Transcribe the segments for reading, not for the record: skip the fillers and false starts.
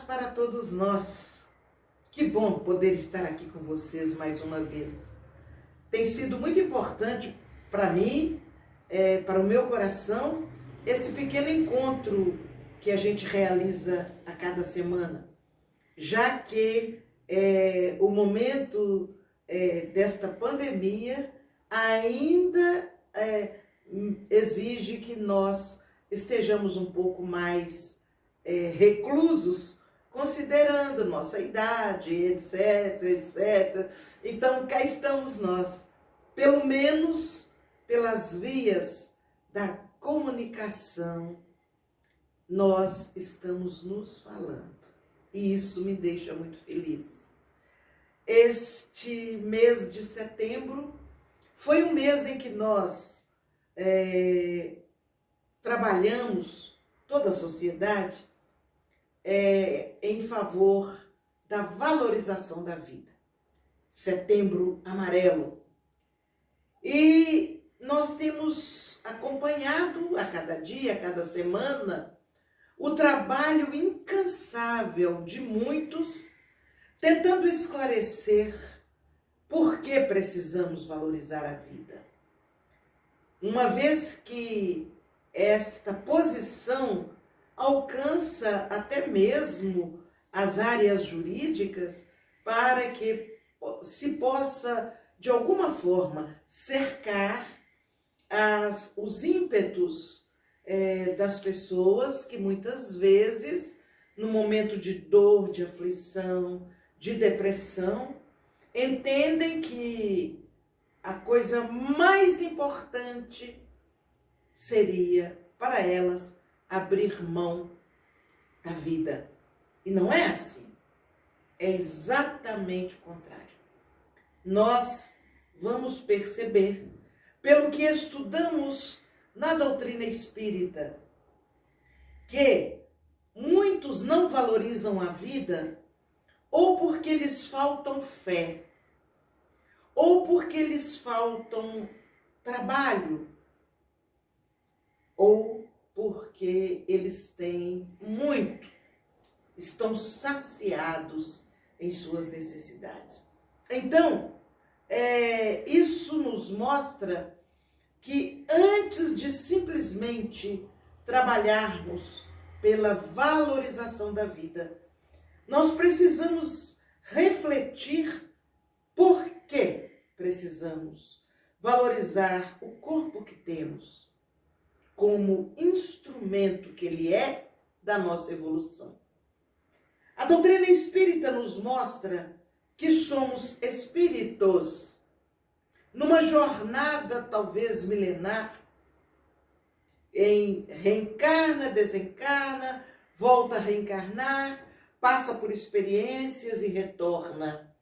para todos nós. Que bom poder estar aqui com vocês mais uma vez. Tem sido muito importante para mim, para o meu coração, esse pequeno encontro que a gente realiza a cada semana, já que o momento desta pandemia ainda exige que nós estejamos um pouco mais reclusos, considerando nossa idade, etc, etc. Então, cá estamos nós, pelo menos pelas vias da comunicação, nós estamos nos falando. E isso me deixa muito feliz. Este mês de setembro foi um mês em que nós trabalhamos, toda a sociedade, em favor da valorização da vida. Setembro Amarelo. E nós temos acompanhado a cada dia, a cada semana, o trabalho incansável de muitos tentando esclarecer por que precisamos valorizar a vida. Uma vez que esta posição alcança até mesmo as áreas jurídicas para que se possa, de alguma forma, cercar os ímpetos das pessoas que muitas vezes, no momento de dor, de aflição, de depressão, entendem que a coisa mais importante seria para elas abrir mão da vida. E não é assim. É exatamente o contrário. Nós vamos perceber, pelo que estudamos na doutrina espírita, que muitos não valorizam a vida ou porque lhes faltam fé, ou porque lhes faltam trabalho, ou porque eles têm muito, estão saciados em suas necessidades. Então, isso nos mostra que antes de simplesmente trabalharmos pela valorização da vida, nós precisamos refletir por que precisamos valorizar o corpo que temos como instrumento que ele é da nossa evolução. A doutrina espírita nos mostra que somos espíritos numa jornada talvez milenar, reencarna, desencarna, volta a reencarnar, passa por experiências e retorna.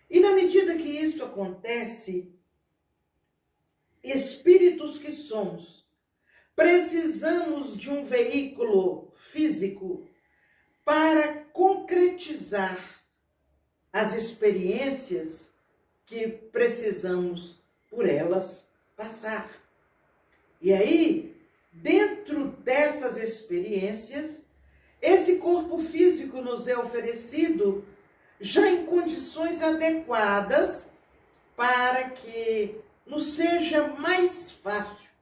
E na medida que isso acontece, espíritos que somos, precisamos de um veículo físico para concretizar as experiências que precisamos por elas passar. E aí, dentro dessas experiências, esse corpo físico nos é oferecido já em condições adequadas para que nos seja mais fácil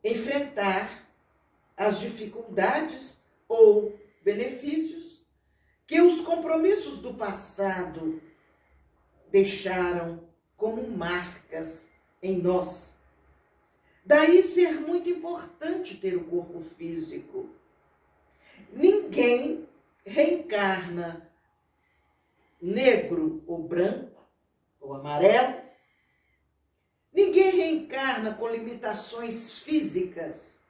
enfrentar as dificuldades ou benefícios que os compromissos do passado deixaram como marcas em nós. Daí ser muito importante ter o corpo físico. Ninguém reencarna negro ou branco ou amarelo. Ninguém reencarna com limitações físicas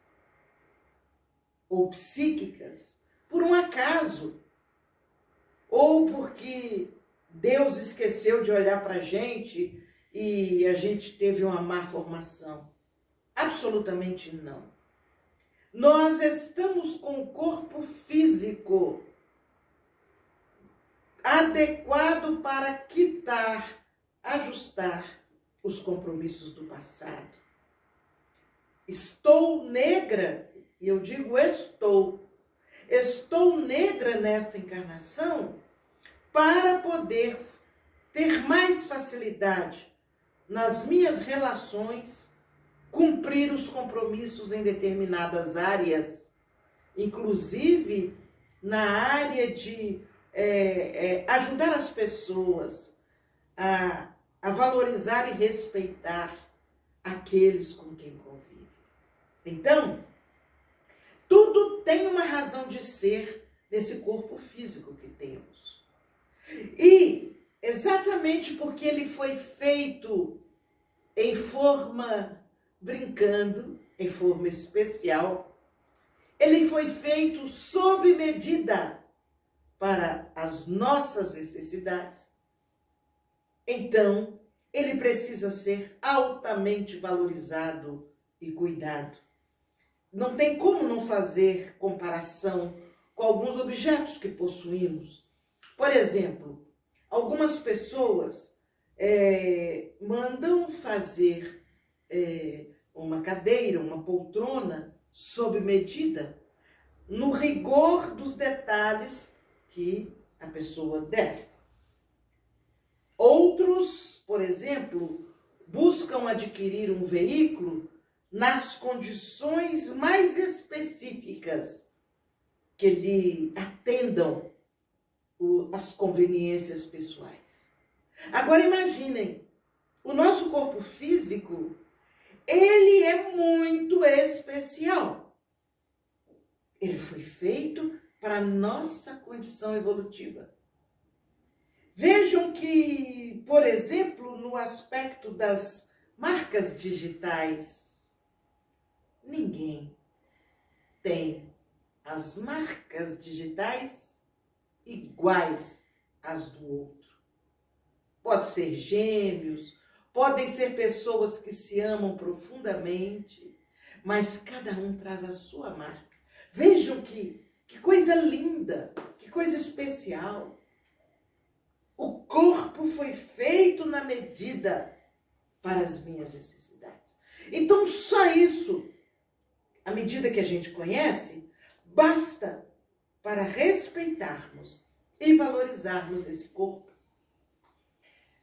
ou psíquicas por um acaso, ou porque Deus esqueceu de olhar para a gente e a gente teve uma má formação. Absolutamente não. Nós estamos com o corpo físico adequado para quitar, ajustar os compromissos do passado. Estou negra, e eu digo estou. estou negra nesta encarnação para poder ter mais facilidade nas minhas relações, cumprir os compromissos em determinadas áreas, inclusive na área de ajudar as pessoas a valorizar e respeitar aqueles com quem convive. Então, tudo tem uma razão de ser nesse corpo físico que temos. E exatamente porque ele foi feito em forma brincando, em forma especial, ele foi feito sob medida para as nossas necessidades. Então, ele precisa ser altamente valorizado e cuidado. Não tem como não fazer comparação com alguns objetos que possuímos. Por exemplo, algumas pessoas mandam fazer uma cadeira, uma poltrona sob medida, no rigor dos detalhes que a pessoa der. Outros, por exemplo, buscam adquirir um veículo nas condições mais específicas que lhe atendam as conveniências pessoais. Agora imaginem, o nosso corpo físico, ele é muito especial. Ele foi feito para a nossa condição evolutiva. Vejam que, por exemplo, no aspecto das marcas digitais, ninguém tem as marcas digitais iguais às do outro. Pode ser gêmeos, podem ser pessoas que se amam profundamente, mas cada um traz a sua marca. Vejam que coisa linda, que coisa especial. O corpo foi feito na medida para as minhas necessidades. Então, só isso, à medida que a gente conhece, basta para respeitarmos e valorizarmos esse corpo.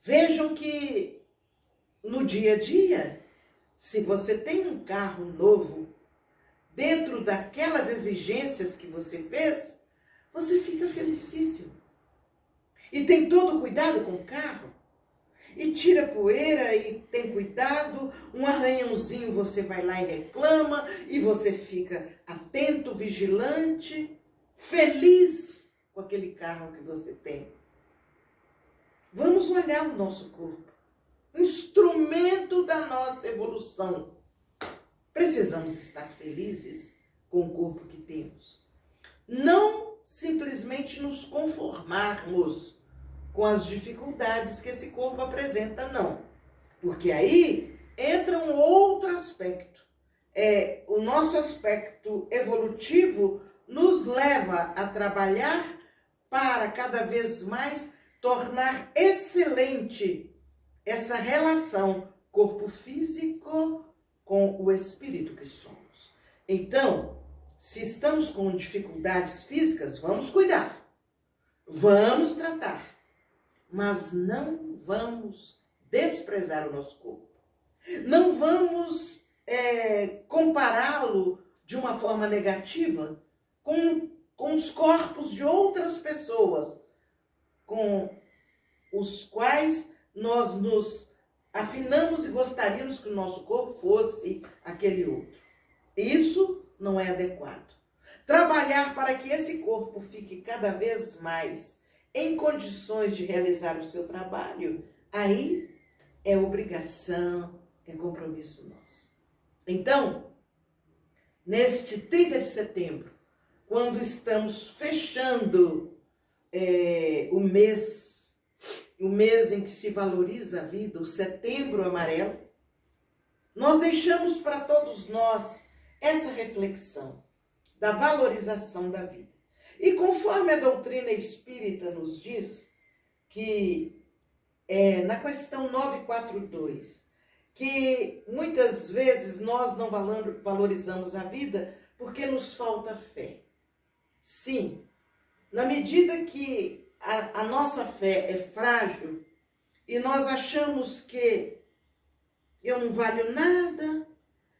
Vejam que no dia a dia, se você tem um carro novo, dentro daquelas exigências que você fez, você fica felicíssimo. E tem todo cuidado com o carro. E tira poeira e tem cuidado. Um arranhãozinho você vai lá e reclama. E você fica atento, vigilante, feliz com aquele carro que você tem. Vamos olhar o nosso corpo. Instrumento da nossa evolução. Precisamos estar felizes com o corpo que temos. Não simplesmente nos conformarmos com as dificuldades que esse corpo apresenta, não. Porque aí entra um outro aspecto. O nosso aspecto evolutivo nos leva a trabalhar para cada vez mais tornar excelente essa relação corpo físico com o espírito que somos. Então, se estamos com dificuldades físicas, vamos cuidar, vamos tratar, mas não vamos desprezar o nosso corpo. Não vamos compará-lo de uma forma negativa com os corpos de outras pessoas, com os quais nós nos afinamos e gostaríamos que o nosso corpo fosse aquele outro. Isso não é adequado. Trabalhar para que esse corpo fique cada vez mais em condições de realizar o seu trabalho, aí é obrigação, é compromisso nosso. Então, neste 30 de setembro, quando estamos fechando o mês em que se valoriza a vida, o Setembro Amarelo, nós deixamos para todos nós essa reflexão da valorização da vida. E conforme a doutrina espírita nos diz, que na questão 942, que muitas vezes nós não valorizamos a vida porque nos falta fé. Sim, na medida que a nossa fé é frágil e nós achamos que eu não valho nada,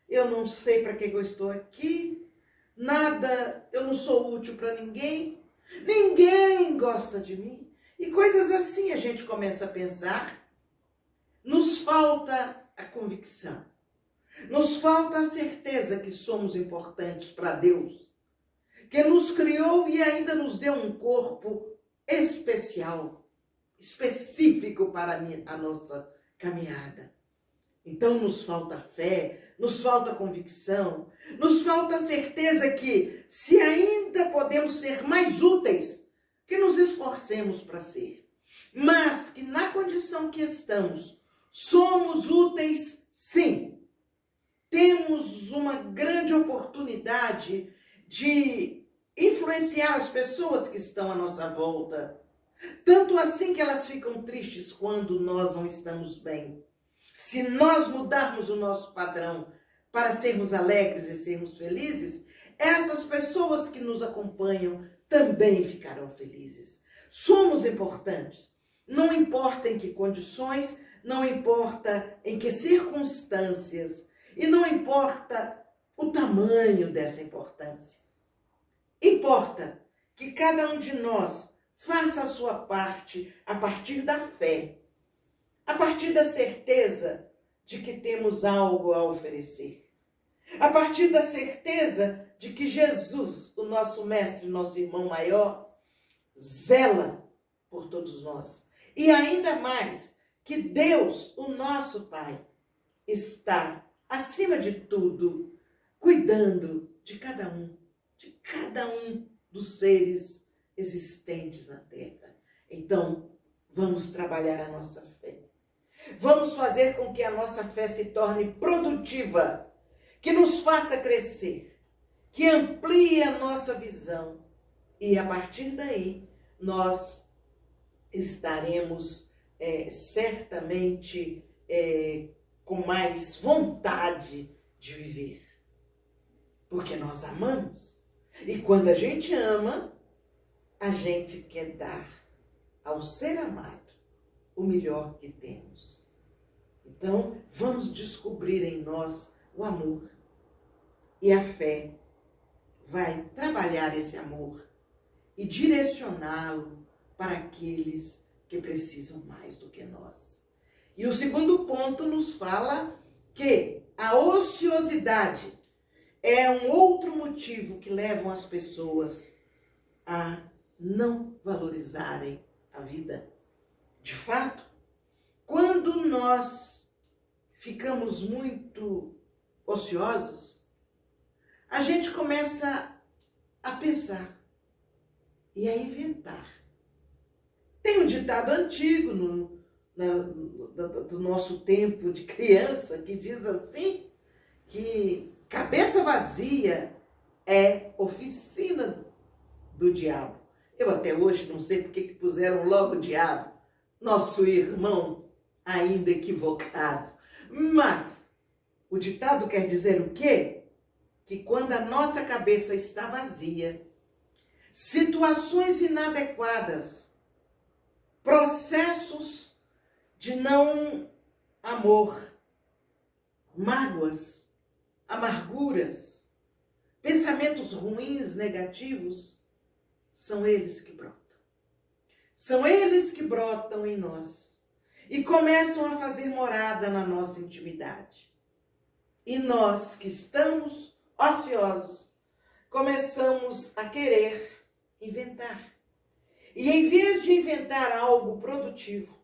eu não sei para que eu estou aqui, nada, eu não sou útil para ninguém, ninguém gosta de mim. E coisas assim a gente começa a pensar. Nos falta a convicção, nos falta a certeza que somos importantes para Deus, que nos criou e ainda nos deu um corpo especial, específico para a nossa caminhada. Então nos falta fé, nos falta convicção, nos falta certeza que, se ainda podemos ser mais úteis, que nos esforcemos para ser. Mas que na condição que estamos, somos úteis sim. Temos uma grande oportunidade de influenciar as pessoas que estão à nossa volta. Tanto assim que elas ficam tristes quando nós não estamos bem. Se nós mudarmos o nosso padrão para sermos alegres e sermos felizes, essas pessoas que nos acompanham também ficarão felizes. Somos importantes. Não importa em que condições, não importa em que circunstâncias, e não importa o tamanho dessa importância. Importa que cada um de nós faça a sua parte a partir da fé, a partir da certeza de que temos algo a oferecer, a partir da certeza de que Jesus, o nosso mestre, nosso irmão maior, zela por todos nós. E ainda mais, que Deus, o nosso Pai, está, acima de tudo, cuidando de cada um dos seres existentes na Terra. Então, vamos trabalhar a nossa fé. Vamos fazer com que a nossa fé se torne produtiva, que nos faça crescer, que amplie a nossa visão. E a partir daí, nós estaremos certamente com mais vontade de viver. Porque nós amamos. E quando a gente ama, a gente quer dar ao ser amado o melhor que temos. Então, vamos descobrir em nós o amor. E a fé vai trabalhar esse amor e direcioná-lo para aqueles que precisam mais do que nós. E o segundo ponto nos fala que a ociosidade é um outro motivo que leva as pessoas a não valorizarem a vida. De fato, quando nós ficamos muito ociosos, a gente começa a pensar e a inventar. Tem um ditado antigo do nosso tempo de criança que diz assim, que cabeça vazia é oficina do diabo. Eu até hoje não sei por que puseram logo o diabo, nosso irmão ainda equivocado. Mas o ditado quer dizer o quê? Que quando a nossa cabeça está vazia, situações inadequadas, processos de não amor, mágoas, amarguras, pensamentos ruins, negativos, são eles que brotam. São eles que brotam em nós e começam a fazer morada na nossa intimidade. E nós que estamos ociosos, começamos a querer inventar. E em vez de inventar algo produtivo,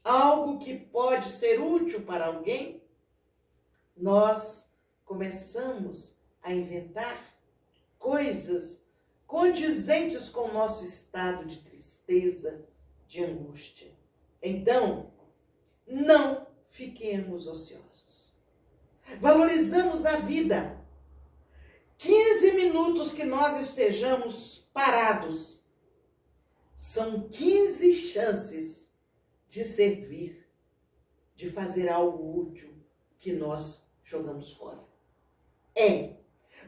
algo que pode ser útil para alguém, nós começamos a inventar coisas condizentes com o nosso estado de tristeza, de angústia. Então, não fiquemos ociosos. Valorizamos a vida. 15 minutos que nós estejamos parados são 15 chances de servir, de fazer algo útil que nós jogamos fora.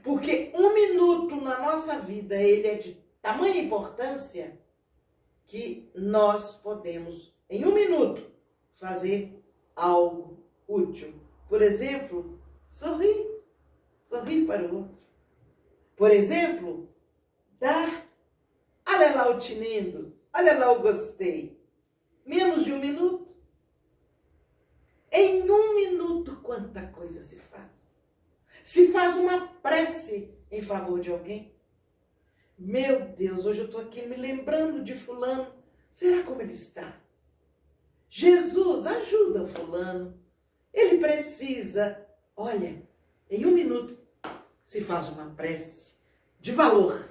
Porque 1 minuto na nossa vida, ele é de tamanha importância que nós podemos, em 1 minuto, fazer algo útil. Por exemplo, sorrir. Sorrir para o outro. Por exemplo, dar, olha lá o tinindo, olha lá o gostei. Menos de 1 minuto. Em 1 minuto, quanta coisa se faz. Se faz uma prece em favor de alguém. Meu Deus, hoje eu estou aqui me lembrando de fulano. Será como ele está? Jesus, ajuda o fulano. Ele precisa. Olha, em 1 minuto se faz uma prece de valor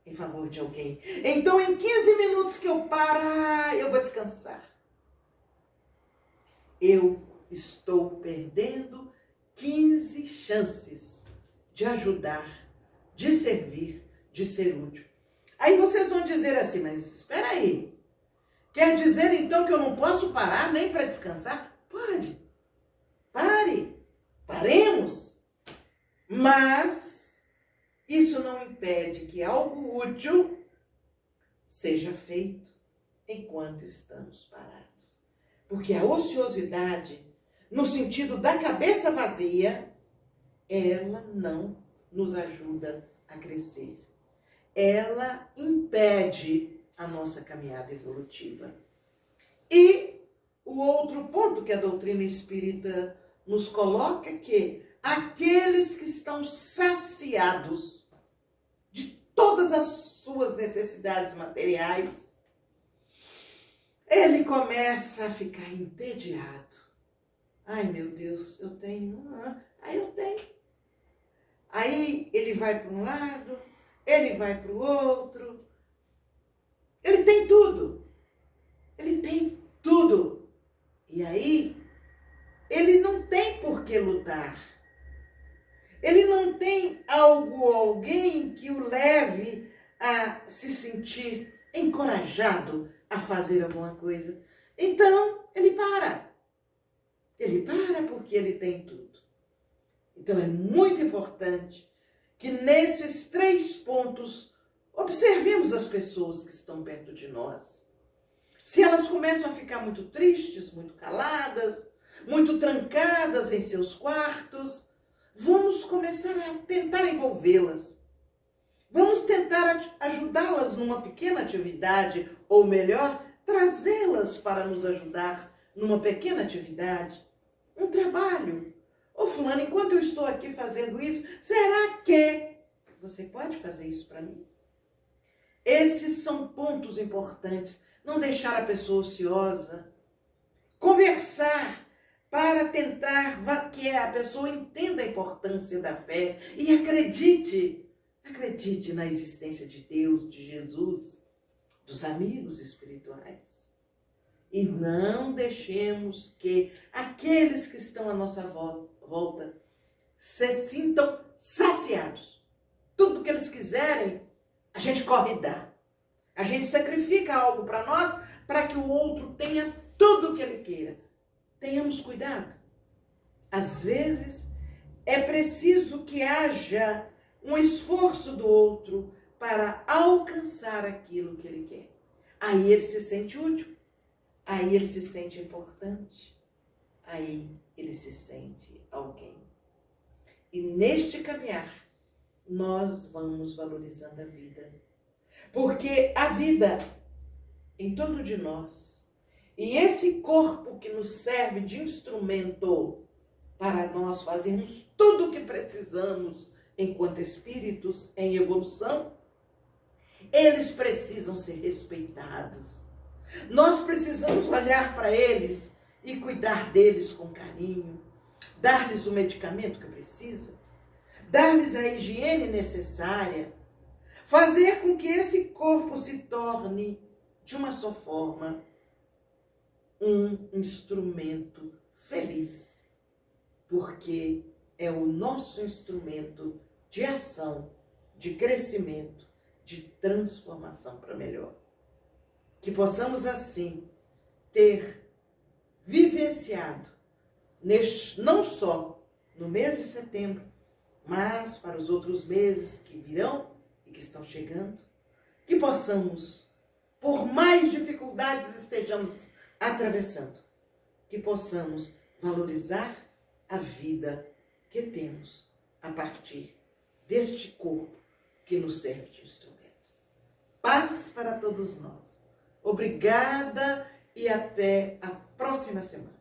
em favor de alguém. Então, em 15 minutos que eu paro, eu vou descansar. Eu estou perdendo 15 chances de ajudar, de servir, de ser útil. Aí vocês vão dizer assim, mas espera aí. Quer dizer então que eu não posso parar nem para descansar? Pode. Pare. Paremos. Mas isso não impede que algo útil seja feito enquanto estamos parados. Porque a ociosidade, no sentido da cabeça vazia, ela não nos ajuda a crescer. Ela impede a nossa caminhada evolutiva. E o outro ponto que a doutrina espírita nos coloca é que aqueles que estão saciados de todas as suas necessidades materiais, ele começa a ficar entediado. Ai, meu Deus, eu tenho. Aí eu tenho. Aí ele vai para um lado, ele vai para o outro. Ele tem tudo. Ele tem tudo. E aí, ele não tem por que lutar. Ele não tem algo ou alguém que o leve a se sentir encorajado a fazer alguma coisa. Então, ele para. Ele para porque ele tem tudo. Então, é muito importante que nesses 3 pontos observemos as pessoas que estão perto de nós. Se elas começam a ficar muito tristes, muito caladas, muito trancadas em seus quartos, vamos começar a tentar envolvê-las. Vamos tentar ajudá-las numa pequena atividade, ou melhor, trazê-las para nos ajudar numa pequena atividade, um trabalho. Ô fulano, enquanto eu estou aqui fazendo isso, será que você pode fazer isso para mim? Esses são pontos importantes. Não deixar a pessoa ociosa. Conversar para tentar que a pessoa entenda a importância da fé e acredite na existência de Deus, de Jesus, dos amigos espirituais. E não deixemos que aqueles que estão à nossa volta se sintam saciados. Tudo que eles quiserem, a gente corre e dá. A gente sacrifica algo para nós, para que o outro tenha tudo o que ele queira. Tenhamos cuidado. Às vezes, é preciso que haja um esforço do outro para alcançar aquilo que ele quer. Aí ele se sente útil. Aí ele se sente importante. Aí ele se sente alguém. E neste caminhar, nós vamos valorizando a vida. Porque a vida em torno de nós, e esse corpo que nos serve de instrumento para nós fazermos tudo o que precisamos enquanto espíritos em evolução, eles precisam ser respeitados. Nós precisamos olhar para eles e cuidar deles com carinho, dar-lhes o medicamento que precisam, dar-lhes a higiene necessária, fazer com que esse corpo se torne, de uma só forma, um instrumento feliz, porque é o nosso instrumento de ação, de crescimento, de transformação para melhor. Que possamos, assim, ter vivenciado, não só no mês de setembro, mas para os outros meses que virão e que estão chegando, que possamos, por mais dificuldades estejamos atravessando, que possamos valorizar a vida que temos a partir deste corpo que nos serve de instrumento. Paz para todos nós. Obrigada e até a próxima semana.